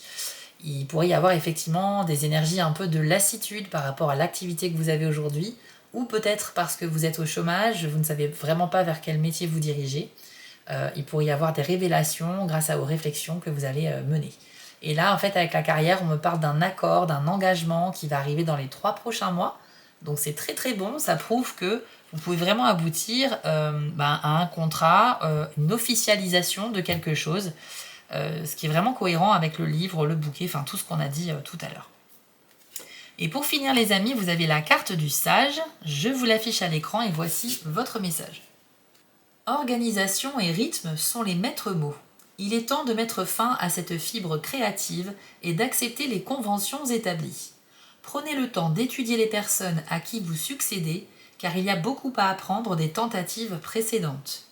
Il pourrait y avoir effectivement des énergies un peu de lassitude par rapport à l'activité que vous avez aujourd'hui, ou peut-être parce que vous êtes au chômage, vous ne savez vraiment pas vers quel métier vous dirigez. Il pourrait y avoir des révélations grâce aux réflexions que vous allez mener. Et là, en fait, avec la carrière, on me parle d'un accord, d'un engagement qui va arriver dans les 3 prochains mois. Donc c'est très très bon, ça prouve que vous pouvez vraiment aboutir à un contrat, une officialisation de quelque chose, ce qui est vraiment cohérent avec le livre, le bouquet, enfin tout ce qu'on a dit tout à l'heure. Et pour finir les amis, vous avez la carte du sage, je vous l'affiche à l'écran et voici votre message. Organisation et rythme sont les maîtres mots. Il est temps de mettre fin à cette fibre créative et d'accepter les conventions établies. Prenez le temps d'étudier les personnes à qui vous succédez, car il y a beaucoup à apprendre des tentatives précédentes.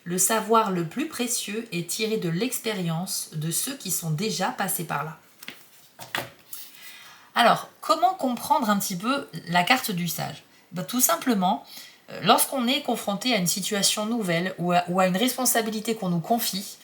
Le savoir le plus précieux est tiré de l'expérience de ceux qui sont déjà passés par là. Alors, comment comprendre un petit peu la carte du sage ? Tout simplement, lorsqu'on est confronté à une situation nouvelle ou à une responsabilité qu'on nous confie,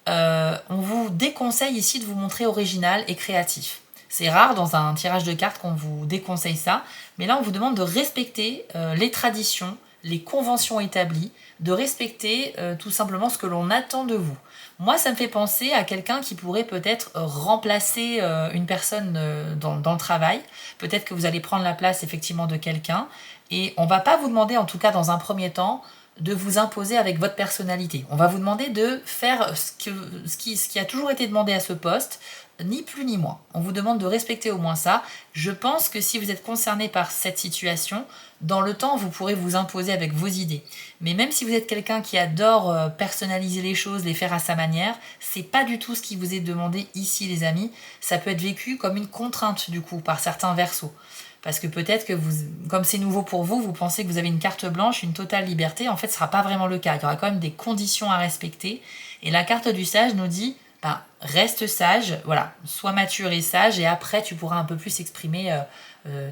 on vous déconseille ici de vous montrer original et créatif. C'est rare dans un tirage de cartes qu'on vous déconseille ça, mais là on vous demande de respecter les traditions, les conventions établies, de respecter tout simplement ce que l'on attend de vous. Moi ça me fait penser à quelqu'un qui pourrait peut-être remplacer une personne dans le travail. Peut-être que vous allez prendre la place effectivement de quelqu'un et on ne va pas vous demander en tout cas dans un premier temps de vous imposer avec votre personnalité. On va vous demander de faire ce qui a toujours été demandé à ce poste, ni plus ni moins. On vous demande de respecter au moins ça. Je pense que si vous êtes concerné par cette situation, dans le temps, vous pourrez vous imposer avec vos idées. Mais même si vous êtes quelqu'un qui adore personnaliser les choses, les faire à sa manière, c'est pas du tout ce qui vous est demandé ici, les amis. Ça peut être vécu comme une contrainte, du coup, par certains versos. Parce que peut-être que comme c'est nouveau pour vous, vous pensez que vous avez une carte blanche, une totale liberté. En fait, ce ne sera pas vraiment le cas. Il y aura quand même des conditions à respecter. Et la carte du sage nous dit, reste sage, voilà, sois mature et sage, et après, tu pourras un peu plus exprimer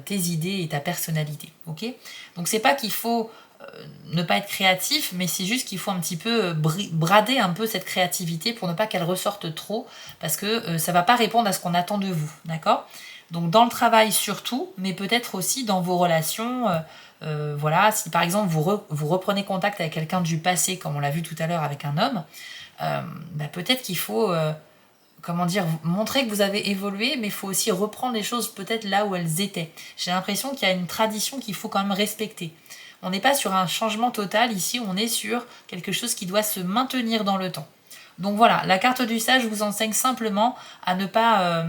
tes idées et ta personnalité. Ok ? Donc, c'est pas qu'il faut ne pas être créatif, mais c'est juste qu'il faut un petit peu brader un peu cette créativité pour ne pas qu'elle ressorte trop, parce que ça ne va pas répondre à ce qu'on attend de vous. D'accord ? Donc dans le travail surtout, mais peut-être aussi dans vos relations. Voilà, si par exemple vous reprenez contact avec quelqu'un du passé, comme on l'a vu tout à l'heure avec un homme, peut-être qu'il faut montrer que vous avez évolué, mais il faut aussi reprendre les choses peut-être là où elles étaient. J'ai l'impression qu'il y a une tradition qu'il faut quand même respecter. On n'est pas sur un changement total ici, on est sur quelque chose qui doit se maintenir dans le temps. Donc voilà, la carte du sage vous enseigne simplement à ne pas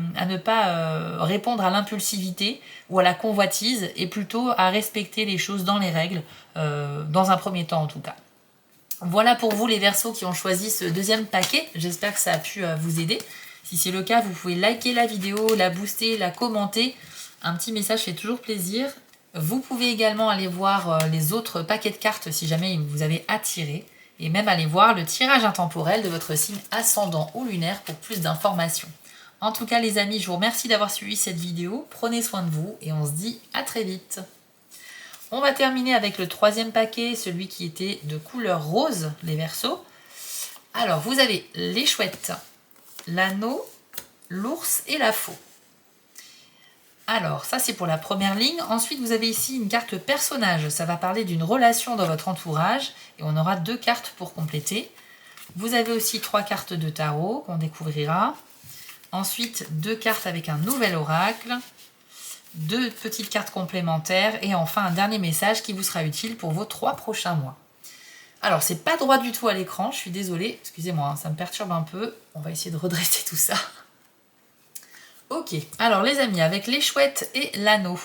répondre à l'impulsivité ou à la convoitise et plutôt à respecter les choses dans les règles, dans un premier temps en tout cas. Voilà pour vous les Verseaux qui ont choisi ce deuxième paquet, j'espère que ça a pu vous aider. Si c'est le cas, vous pouvez liker la vidéo, la booster, la commenter. Un petit message fait toujours plaisir. Vous pouvez également aller voir les autres paquets de cartes si jamais vous avez attiré. Et même aller voir le tirage intemporel de votre signe ascendant ou lunaire pour plus d'informations. En tout cas les amis, je vous remercie d'avoir suivi cette vidéo. Prenez soin de vous et on se dit à très vite. On va terminer avec le troisième paquet, celui qui était de couleur rose, les Verseaux. Alors vous avez les chouettes, l'anneau, l'ours et la faux. Alors, ça c'est pour la première ligne. Ensuite, vous avez ici une carte personnage. Ça va parler d'une relation dans votre entourage. Et on aura 2 cartes pour compléter. Vous avez aussi 3 cartes de tarot qu'on découvrira. Ensuite, 2 cartes avec un nouvel oracle. 2 petites cartes complémentaires. Et enfin, un dernier message qui vous sera utile pour vos 3 prochains mois. Alors, c'est pas droit du tout à l'écran. Je suis désolée. Excusez-moi, ça me perturbe un peu. On va essayer de redresser tout ça. Ok, alors les amis, avec les chouettes et l'anneau,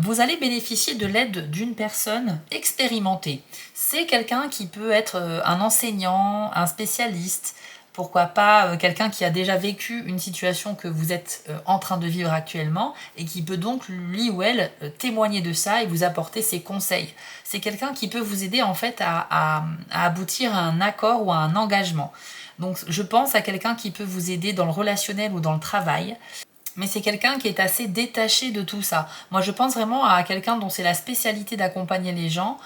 vous allez bénéficier de l'aide d'une personne expérimentée. C'est quelqu'un qui peut être un enseignant, un spécialiste, pourquoi pas quelqu'un qui a déjà vécu une situation que vous êtes en train de vivre actuellement et qui peut donc lui ou elle témoigner de ça et vous apporter ses conseils. C'est quelqu'un qui peut vous aider en fait à aboutir à un accord ou à un engagement. Donc je pense à quelqu'un qui peut vous aider dans le relationnel ou dans le travail. Mais c'est quelqu'un qui est assez détaché de tout ça. Moi, je pense vraiment à quelqu'un dont c'est la spécialité d'accompagner les gens,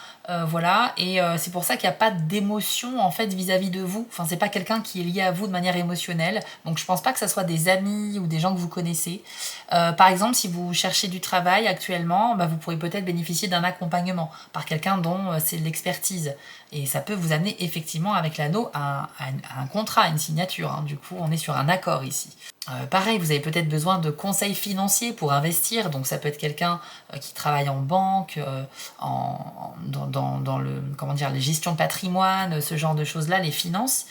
voilà, et c'est pour ça qu'il n'y a pas d'émotion en fait vis-à-vis de vous. Enfin, c'est pas quelqu'un qui est lié à vous de manière émotionnelle. Donc, je pense pas que ça soit des amis ou des gens que vous connaissez. Par exemple, si vous cherchez du travail actuellement, bah, vous pourrez peut-être bénéficier d'un accompagnement par quelqu'un dont c'est de l'expertise. Et ça peut vous amener effectivement avec l'anneau à un contrat, à une signature, hein. Du coup, on est sur un accord ici. Pareil, vous avez peut-être besoin de conseils financiers pour investir, donc ça peut être quelqu'un qui travaille en banque, dans le, comment dire, les gestions de patrimoine, ce genre de choses-là, les finances.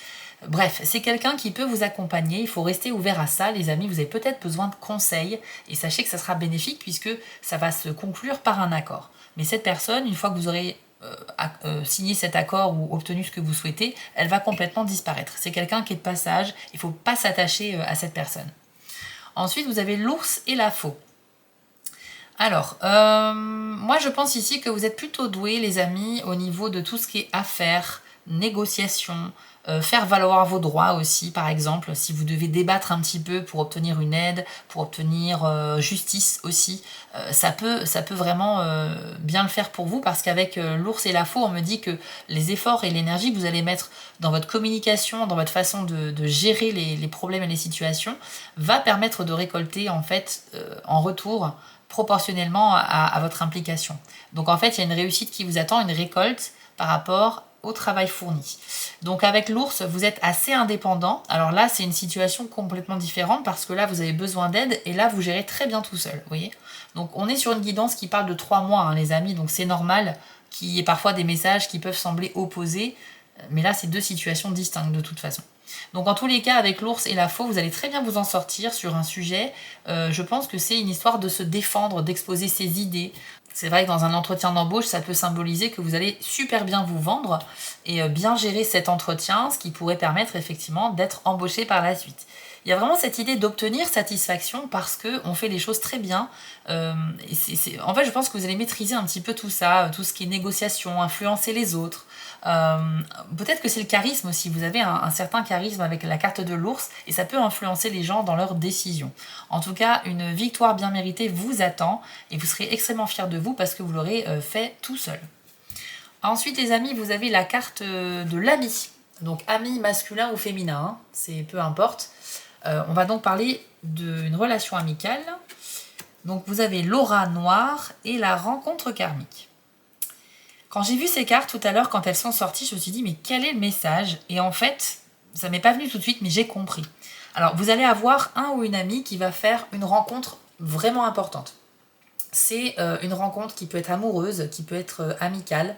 Bref, c'est quelqu'un qui peut vous accompagner, il faut rester ouvert à ça, les amis, vous avez peut-être besoin de conseils, et sachez que ça sera bénéfique puisque ça va se conclure par un accord. Mais cette personne, une fois que vous aurez signé cet accord ou obtenu ce que vous souhaitez, elle va complètement disparaître. C'est quelqu'un qui est de passage, il ne faut pas s'attacher à cette personne. Ensuite, vous avez l'ours et la faux. Alors, moi je pense ici que vous êtes plutôt doués, les amis, au niveau de tout ce qui est affaires, négociations, faire valoir vos droits aussi, par exemple, si vous devez débattre un petit peu pour obtenir une aide, pour obtenir justice aussi, ça peut vraiment bien le faire pour vous, parce qu'avec l'ours et la faux, on me dit que les efforts et l'énergie que vous allez mettre dans votre communication, dans votre façon de gérer les problèmes et les situations, va permettre de récolter en fait en retour proportionnellement à votre implication. Donc en fait, il y a une réussite qui vous attend, une récolte par rapport au travail fourni. Donc avec l'ours, vous êtes assez indépendant. Alors là, c'est une situation complètement différente parce que là, vous avez besoin d'aide et là, vous gérez très bien tout seul. Vous voyez ? Donc on est sur une guidance qui parle de 3 mois, hein, les amis. Donc c'est normal qu'il y ait parfois des messages qui peuvent sembler opposés. Mais là, c'est 2 situations distinctes de toute façon. Donc en tous les cas, avec l'ours et la faux, vous allez très bien vous en sortir sur un sujet. Je pense que c'est une histoire de se défendre, d'exposer ses idées. C'est vrai que dans un entretien d'embauche, ça peut symboliser que vous allez super bien vous vendre et bien gérer cet entretien, ce qui pourrait permettre effectivement d'être embauché par la suite. Il y a vraiment cette idée d'obtenir satisfaction parce qu'on fait les choses très bien. En fait, je pense que vous allez maîtriser un petit peu tout ça, tout ce qui est négociation, influencer les autres. Peut-être que c'est le charisme aussi, vous avez un certain charisme avec la carte de l'ours et ça peut influencer les gens dans leurs décisions. En tout cas, une victoire bien méritée vous attend et vous serez extrêmement fiers de vous parce que vous l'aurez fait tout seul. Ensuite les amis, vous avez la carte de l'ami, donc ami masculin ou féminin, hein, c'est peu importe. On va donc parler d'une relation amicale. Donc vous avez l'aura noire et la rencontre karmique. Quand j'ai vu ces cartes tout à l'heure, quand elles sont sorties, je me suis dit, mais quel est le message ? Et en fait, ça m'est pas venu tout de suite, mais j'ai compris. Alors, vous allez avoir un ou une amie qui va faire une rencontre vraiment importante. C'est une rencontre qui peut être amoureuse, qui peut être amicale.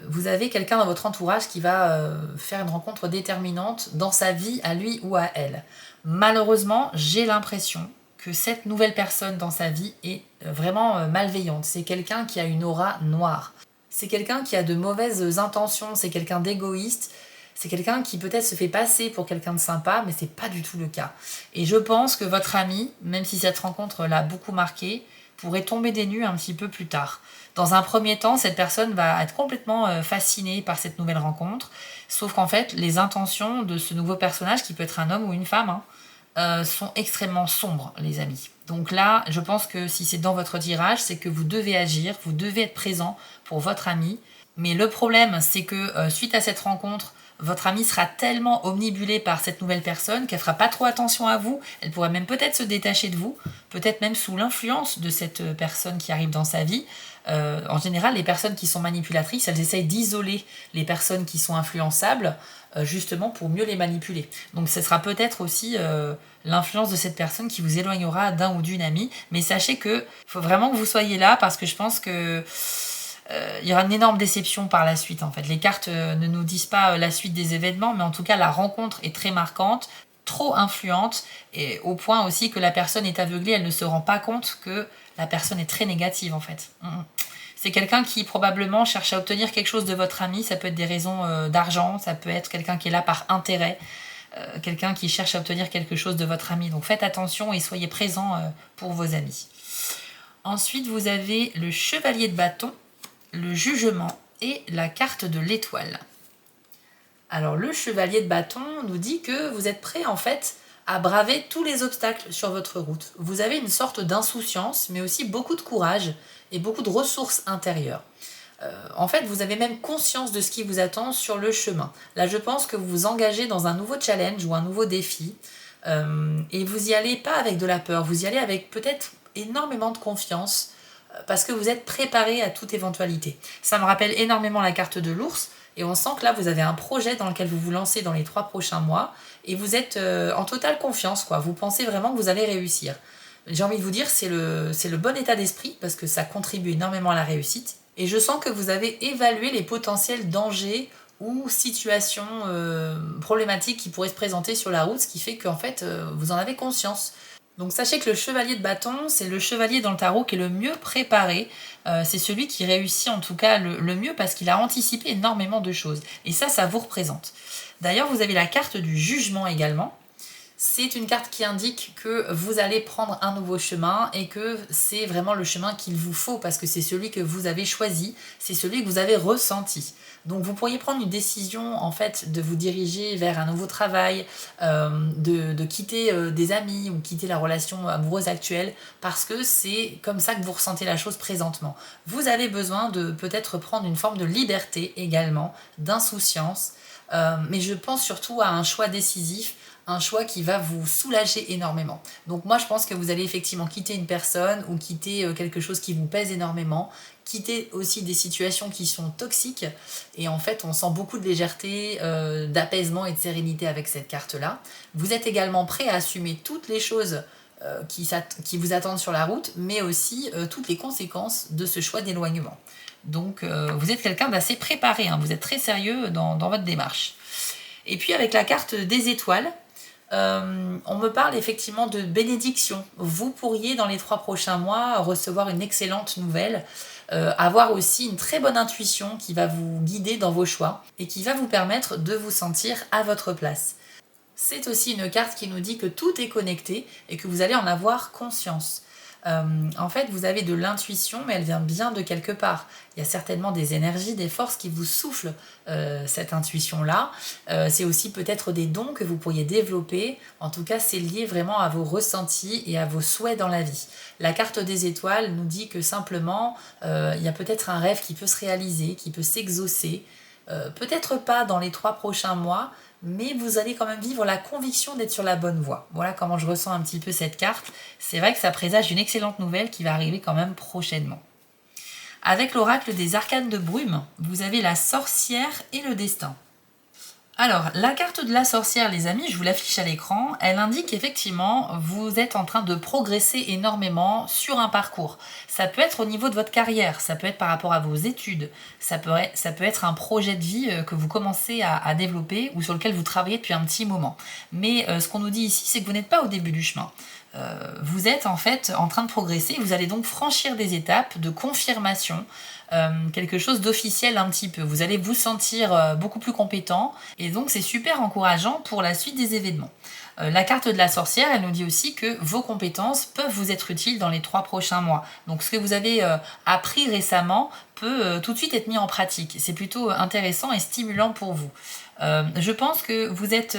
Vous avez quelqu'un dans votre entourage qui va faire une rencontre déterminante dans sa vie, à lui ou à elle. Malheureusement, j'ai l'impression que cette nouvelle personne dans sa vie est vraiment malveillante. C'est quelqu'un qui a une aura noire. C'est quelqu'un qui a de mauvaises intentions, c'est quelqu'un d'égoïste, c'est quelqu'un qui peut-être se fait passer pour quelqu'un de sympa, mais c'est pas du tout le cas. Et je pense que votre ami, même si cette rencontre l'a beaucoup marqué, pourrait tomber des nues un petit peu plus tard. Dans un premier temps, cette personne va être complètement fascinée par cette nouvelle rencontre, sauf qu'en fait, les intentions de ce nouveau personnage, qui peut être un homme ou une femme, sont extrêmement sombres, les amis. Donc là, je pense que si c'est dans votre tirage, c'est que vous devez agir, vous devez être présent pour votre ami. Mais le problème, c'est que suite à cette rencontre, votre amie sera tellement omnibulée par cette nouvelle personne qu'elle fera pas trop attention à vous. Elle pourrait même peut-être se détacher de vous, peut-être même sous l'influence de cette personne qui arrive dans sa vie. En général, les personnes qui sont manipulatrices, elles essayent d'isoler les personnes qui sont influençables, justement pour mieux les manipuler. Donc ce sera peut-être aussi l'influence de cette personne qui vous éloignera d'un ou d'une amie. Mais sachez que faut vraiment que vous soyez là parce que je pense que il y aura une énorme déception par la suite en fait. Les cartes ne nous disent pas la suite des événements, mais en tout cas la rencontre est très marquante, trop influente, et au point aussi que la personne est aveuglée, elle ne se rend pas compte que la personne est très négative en fait. C'est quelqu'un qui probablement cherche à obtenir quelque chose de votre ami, ça peut être des raisons d'argent, ça peut être quelqu'un qui est là par intérêt. quelqu'un qui cherche à obtenir quelque chose de votre ami. Donc faites attention et soyez présent pour vos amis. Ensuite, vous avez le chevalier de bâton, le jugement et la carte de l'étoile. Alors le chevalier de bâton nous dit que vous êtes prêt en fait à braver tous les obstacles sur votre route. Vous avez une sorte d'insouciance, mais aussi beaucoup de courage et beaucoup de ressources intérieures. En fait, vous avez même conscience de ce qui vous attend sur le chemin. Là, je pense que vous vous engagez dans un nouveau challenge ou un nouveau défi. Et vous y allez pas avec de la peur, vous y allez avec peut-être énormément de confiance parce que vous êtes préparé à toute éventualité. Ça me rappelle énormément la carte de l'ours et on sent que là, vous avez un projet dans lequel vous vous lancez dans les 3 prochains mois et vous êtes en totale confiance, quoi. Vous pensez vraiment que vous allez réussir. J'ai envie de vous dire, c'est le bon état d'esprit parce que ça contribue énormément à la réussite. Et je sens que vous avez évalué les potentiels dangers ou situations problématiques qui pourraient se présenter sur la route, ce qui fait qu'en fait, vous en avez conscience. Donc sachez que le chevalier de bâton, c'est le chevalier dans le tarot qui est le mieux préparé. C'est celui qui réussit en tout cas le mieux parce qu'il a anticipé énormément de choses. Et ça vous représente. D'ailleurs, vous avez la carte du jugement également. C'est une carte qui indique que vous allez prendre un nouveau chemin et que c'est vraiment le chemin qu'il vous faut parce que c'est celui que vous avez choisi, c'est celui que vous avez ressenti. Donc vous pourriez prendre une décision en fait de vous diriger vers un nouveau travail, de quitter des amis ou quitter la relation amoureuse actuelle parce que c'est comme ça que vous ressentez la chose présentement. Vous avez besoin de peut-être prendre une forme de liberté également, d'insouciance, mais je pense surtout à un choix décisif, un choix qui va vous soulager énormément. Donc moi je pense que vous allez effectivement quitter une personne ou quitter quelque chose qui vous pèse énormément, quitter aussi des situations qui sont toxiques et en fait on sent beaucoup de légèreté, d'apaisement et de sérénité avec cette carte-là. Vous êtes également prêt à assumer toutes les choses qui vous attendent sur la route, mais aussi toutes les conséquences de ce choix d'éloignement. Donc vous êtes quelqu'un d'assez préparé, hein, vous êtes très sérieux dans votre démarche. Et puis avec la carte des étoiles, on me parle effectivement de bénédiction. Vous pourriez dans les 3 prochains mois recevoir une excellente nouvelle, avoir aussi une très bonne intuition qui va vous guider dans vos choix et qui va vous permettre de vous sentir à votre place. C'est aussi une carte qui nous dit que tout est connecté et que vous allez en avoir conscience. En fait, vous avez de l'intuition, mais elle vient bien de quelque part. Il y a certainement des énergies, des forces qui vous soufflent cette intuition-là. C'est aussi peut-être des dons que vous pourriez développer. En tout cas, c'est lié vraiment à vos ressentis et à vos souhaits dans la vie. La carte des étoiles nous dit que simplement, il y a peut-être un rêve qui peut se réaliser, qui peut s'exaucer. Peut-être pas dans les 3 prochains mois, mais vous allez quand même vivre la conviction d'être sur la bonne voie. Voilà comment je ressens un petit peu cette carte. C'est vrai que ça présage une excellente nouvelle qui va arriver quand même prochainement. Avec l'oracle des arcanes de brume, vous avez la sorcière et le destin. Alors, la carte de la sorcière, les amis, je vous l'affiche à l'écran, elle indique effectivement vous êtes en train de progresser énormément sur un parcours. Ça peut être au niveau de votre carrière, ça peut être par rapport à vos études, ça peut être un projet de vie que vous commencez à développer ou sur lequel vous travaillez depuis un petit moment. Mais ce qu'on nous dit ici, c'est que vous n'êtes pas au début du chemin. Vous êtes en fait en train de progresser, vous allez donc franchir des étapes de confirmation, quelque chose d'officiel un petit peu. Vous allez vous sentir beaucoup plus compétent et donc c'est super encourageant pour la suite des événements. La carte de la sorcière, elle nous dit aussi que vos compétences peuvent vous être utiles dans les 3 prochains mois. Donc ce que vous avez appris récemment peut tout de suite être mis en pratique. C'est plutôt intéressant et stimulant pour vous. Je pense que vous êtes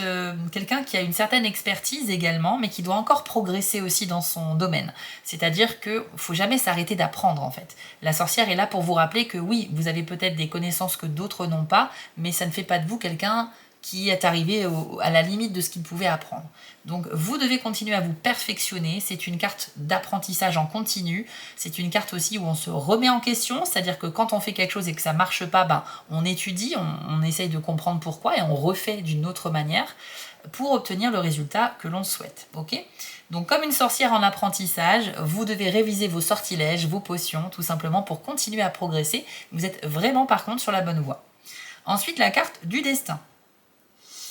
quelqu'un qui a une certaine expertise également, mais qui doit encore progresser aussi dans son domaine. C'est-à-dire qu'il ne faut jamais s'arrêter d'apprendre en fait. La sorcière est là pour vous rappeler que oui, vous avez peut-être des connaissances que d'autres n'ont pas, mais ça ne fait pas de vous quelqu'un qui est arrivé à la limite de ce qu'il pouvait apprendre. Donc vous devez continuer à vous perfectionner, c'est une carte d'apprentissage en continu, c'est une carte aussi où on se remet en question, c'est-à-dire que quand on fait quelque chose et que ça ne marche pas, on étudie, on essaye de comprendre pourquoi et on refait d'une autre manière pour obtenir le résultat que l'on souhaite. Okay ? Donc comme une sorcière en apprentissage, vous devez réviser vos sortilèges, vos potions, tout simplement pour continuer à progresser. Vous êtes vraiment par contre sur la bonne voie. Ensuite, la carte du destin.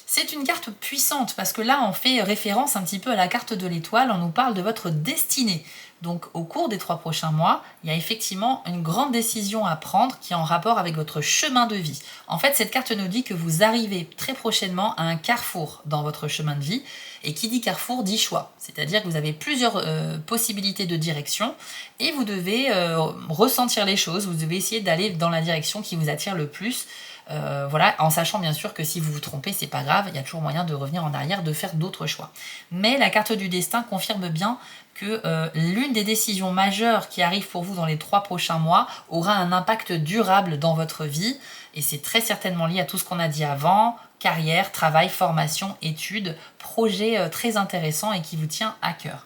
C'est une carte puissante parce que là, on fait référence un petit peu à la carte de l'étoile, on nous parle de votre destinée. Donc au cours des 3 prochains mois, il y a effectivement une grande décision à prendre qui est en rapport avec votre chemin de vie. En fait, cette carte nous dit que vous arrivez très prochainement à un carrefour dans votre chemin de vie. Et qui dit carrefour dit choix. C'est-à-dire que vous avez plusieurs possibilités de direction et vous devez ressentir les choses, vous devez essayer d'aller dans la direction qui vous attire le plus. Voilà, en sachant bien sûr que si vous vous trompez, c'est pas grave, il y a toujours moyen de revenir en arrière, de faire d'autres choix. Mais la carte du destin confirme bien que l'une des décisions majeures qui arrivent pour vous dans les 3 prochains mois aura un impact durable dans votre vie, et c'est très certainement lié à tout ce qu'on a dit avant, carrière, travail, formation, études, projet très intéressant et qui vous tient à cœur.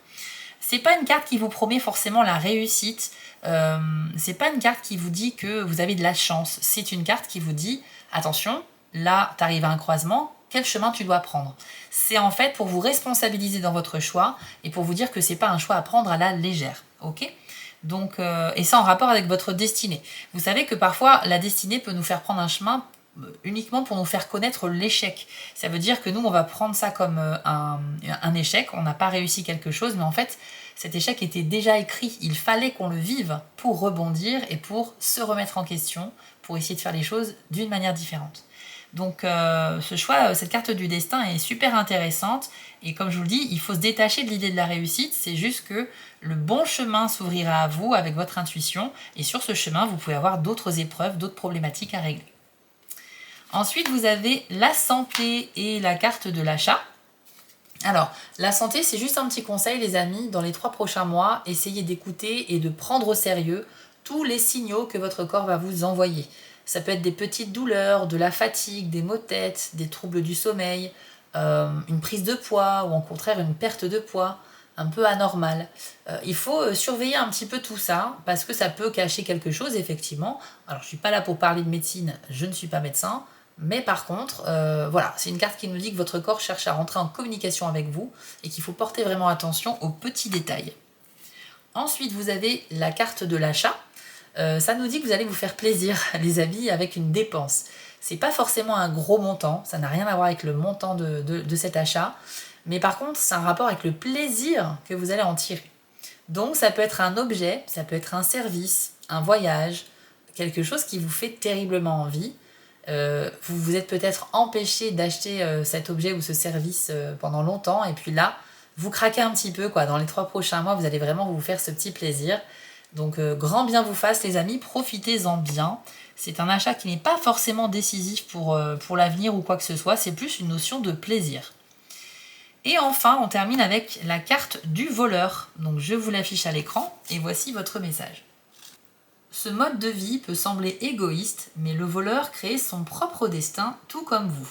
C'est pas une carte qui vous promet forcément la réussite, c'est pas une carte qui vous dit que vous avez de la chance, c'est une carte qui vous dit attention, là tu arrives à un croisement, quel chemin tu dois prendre. C'est en fait pour vous responsabiliser dans votre choix et pour vous dire que c'est pas un choix à prendre à la légère, ok ? Donc, et ça en rapport avec votre destinée. Vous savez que parfois la destinée peut nous faire prendre un chemin uniquement pour nous faire connaître l'échec. Ça veut dire que nous, on va prendre ça comme un échec, on n'a pas réussi quelque chose, mais en fait, cet échec était déjà écrit. Il fallait qu'on le vive pour rebondir et pour se remettre en question, pour essayer de faire les choses d'une manière différente. Donc ce choix, cette carte du destin est super intéressante et comme je vous le dis, il faut se détacher de l'idée de la réussite, c'est juste que le bon chemin s'ouvrira à vous avec votre intuition et sur ce chemin, vous pouvez avoir d'autres épreuves, d'autres problématiques à régler. Ensuite, vous avez la santé et la carte de l'achat. Alors, la santé, c'est juste un petit conseil, les amis. Dans les 3 prochains mois, essayez d'écouter et de prendre au sérieux tous les signaux que votre corps va vous envoyer. Ça peut être des petites douleurs, de la fatigue, des maux de tête, des troubles du sommeil, une prise de poids ou au contraire une perte de poids un peu anormale. Il faut surveiller un petit peu tout ça parce que ça peut cacher quelque chose, effectivement. Alors, je ne suis pas là pour parler de médecine, je ne suis pas médecin. Mais par contre, voilà, c'est une carte qui nous dit que votre corps cherche à rentrer en communication avec vous et qu'il faut porter vraiment attention aux petits détails. Ensuite, vous avez la carte de l'achat. Ça nous dit que vous allez vous faire plaisir, les amis, avec une dépense. C'est pas forcément un gros montant, ça n'a rien à voir avec le montant de cet achat, mais par contre, c'est un rapport avec le plaisir que vous allez en tirer. Donc, ça peut être un objet, ça peut être un service, un voyage, quelque chose qui vous fait terriblement envie. Vous vous êtes peut-être empêché d'acheter cet objet ou ce service pendant longtemps, et puis là, vous craquez un petit peu, quoi. Dans les 3 prochains mois, vous allez vraiment vous faire ce petit plaisir. Donc, grand bien vous fasse, les amis, profitez-en bien. C'est un achat qui n'est pas forcément décisif pour l'avenir ou quoi que ce soit, c'est plus une notion de plaisir. Et enfin, on termine avec la carte du voleur. Donc, je vous l'affiche à l'écran, et voici votre message. Ce mode de vie peut sembler égoïste, mais le voleur crée son propre destin, tout comme vous.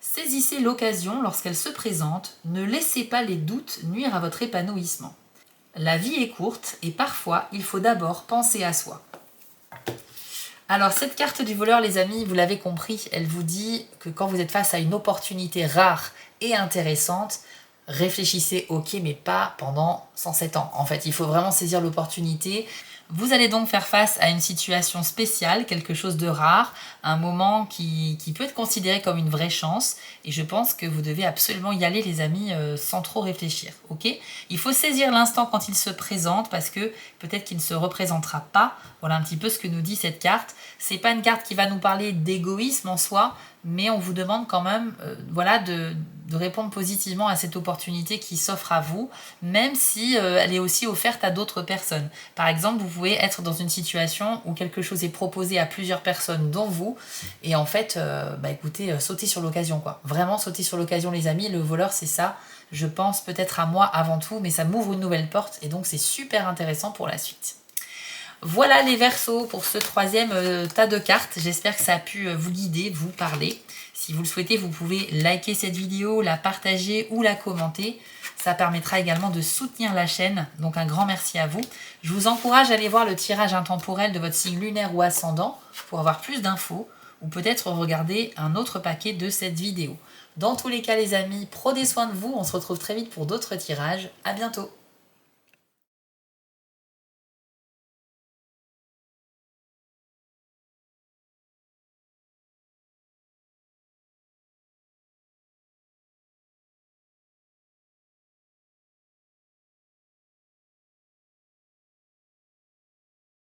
Saisissez l'occasion lorsqu'elle se présente, ne laissez pas les doutes nuire à votre épanouissement. La vie est courte et parfois il faut d'abord penser à soi. Alors cette carte du voleur, les amis, vous l'avez compris, elle vous dit que quand vous êtes face à une opportunité rare et intéressante, réfléchissez, ok, mais pas pendant 107 ans. En fait, il faut vraiment saisir l'opportunité. Vous allez donc faire face à une situation spéciale, quelque chose de rare, un moment qui peut être considéré comme une vraie chance. Et je pense que vous devez absolument y aller, les amis, sans trop réfléchir. Ok ? Il faut saisir l'instant quand il se présente parce que peut-être qu'il ne se représentera pas. Voilà un petit peu ce que nous dit cette carte. C'est pas une carte qui va nous parler d'égoïsme en soi, mais on vous demande quand même voilà, de répondre positivement à cette opportunité qui s'offre à vous, même si elle est aussi offerte à d'autres personnes. Par exemple, vous pouvez être dans une situation où quelque chose est proposé à plusieurs personnes, dont vous, et en fait, écoutez, sautez sur l'occasion, quoi. Vraiment, sautez sur l'occasion, les amis. Le voleur, c'est ça. Je pense peut-être à moi avant tout, mais ça m'ouvre une nouvelle porte, et donc c'est super intéressant pour la suite. Voilà les Verseaux pour ce 3e tas de cartes. J'espère que ça a pu vous guider, vous parler. Si vous le souhaitez, vous pouvez liker cette vidéo, la partager ou la commenter. Ça permettra également de soutenir la chaîne. Donc un grand merci à vous. Je vous encourage à aller voir le tirage intemporel de votre signe lunaire ou ascendant pour avoir plus d'infos ou peut-être regarder un autre paquet de cette vidéo. Dans tous les cas les amis, prenez soin de vous. On se retrouve très vite pour d'autres tirages. À bientôt.